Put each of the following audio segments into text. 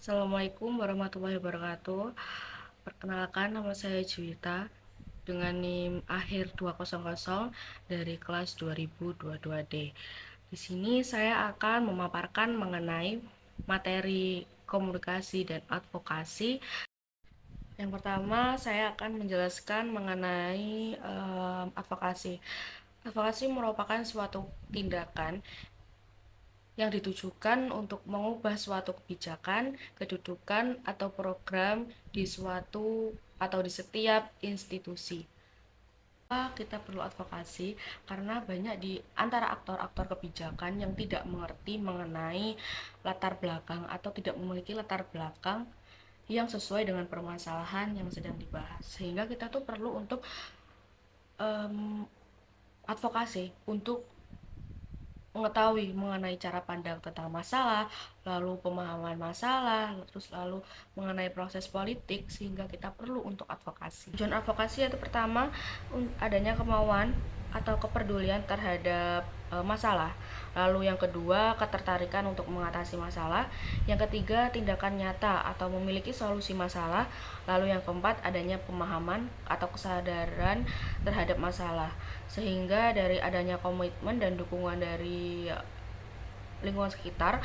Assalamualaikum warahmatullahi wabarakatuh. Perkenalkan, nama saya Juwita dengan NIM akhir 200 dari kelas 2022D. Di sini saya akan memaparkan mengenai materi komunikasi dan advokasi. Yang pertama, saya akan menjelaskan mengenai advokasi. Advokasi merupakan suatu tindakan yang ditujukan untuk mengubah suatu kebijakan, kedudukan, atau program di suatu atau di setiap institusi. Kita perlu advokasi karena banyak di antara aktor-aktor kebijakan yang tidak mengerti mengenai latar belakang atau tidak memiliki latar belakang yang sesuai dengan permasalahan yang sedang dibahas. Sehingga kita tuh perlu untuk advokasi untuk mengetahui mengenai cara pandang tentang masalah, lalu pemahaman masalah, terus lalu mengenai proses politik, sehingga kita perlu untuk advokasi. Tujuan advokasi itu pertama, adanya kemauan atau kepedulian terhadap masalah. Lalu yang kedua, ketertarikan untuk mengatasi masalah. Yang ketiga, tindakan nyata atau memiliki solusi masalah. Lalu yang keempat, adanya pemahaman atau kesadaran terhadap masalah. Sehingga dari adanya komitmen dan dukungan dari lingkungan sekitar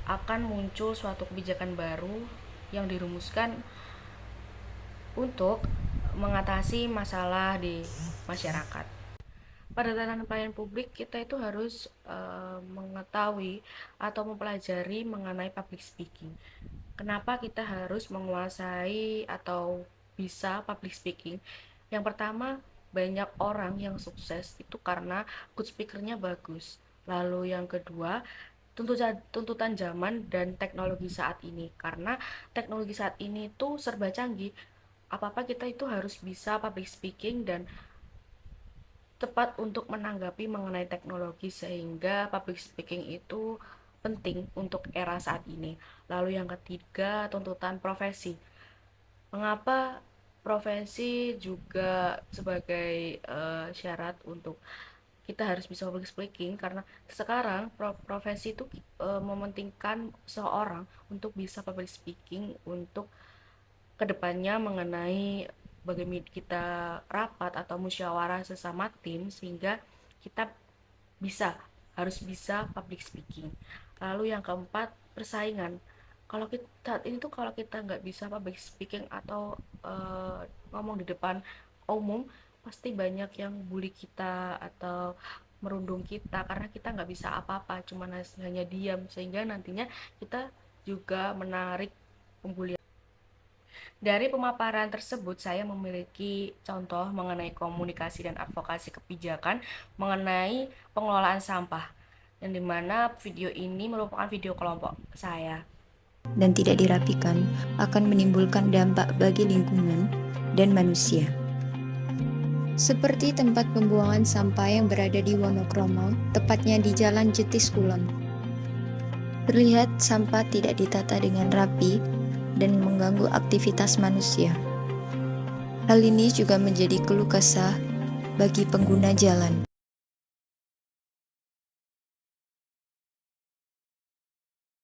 akan muncul suatu kebijakan baru yang dirumuskan untuk mengatasi masalah di masyarakat. Pada tatanan pelayanan publik, kita itu harus mengetahui atau mempelajari mengenai public speaking. Kenapa kita harus menguasai atau bisa public speaking? Yang pertama, banyak orang yang sukses itu karena good speakernya bagus. Lalu yang kedua, tuntutan zaman dan teknologi saat ini. Karena teknologi saat ini tuh serba canggih. Apa-apa kita itu harus bisa public speaking dan tepat untuk menanggapi mengenai teknologi, sehingga public speaking itu penting untuk era saat ini. Lalu yang ketiga, tuntutan profesi. Mengapa profesi juga sebagai syarat untuk kita harus bisa public speaking? Karena sekarang profesi itu mementingkan seorang untuk bisa public speaking untuk kedepannya mengenai bagaimana kita rapat atau musyawarah sesama tim, sehingga kita harus bisa public speaking. Lalu yang keempat, persaingan. Kalau kita saat ini tuh, kalau kita nggak bisa public speaking atau ngomong di depan umum, pasti banyak yang bully kita atau merundung kita karena kita nggak bisa apa-apa, cuma hanya diam, sehingga nantinya kita juga menarik pembulian. Dari pemaparan tersebut, saya memiliki contoh mengenai komunikasi dan advokasi kebijakan mengenai pengelolaan sampah, yang dimana video ini merupakan video kelompok saya. Dan tidak dirapikan akan menimbulkan dampak bagi lingkungan dan manusia. Seperti tempat pembuangan sampah yang berada di Wonokromo, tepatnya di Jalan Jetis Kulon. Terlihat sampah tidak ditata dengan rapi dan mengganggu aktivitas manusia. Hal ini juga menjadi keluh kesah bagi pengguna jalan.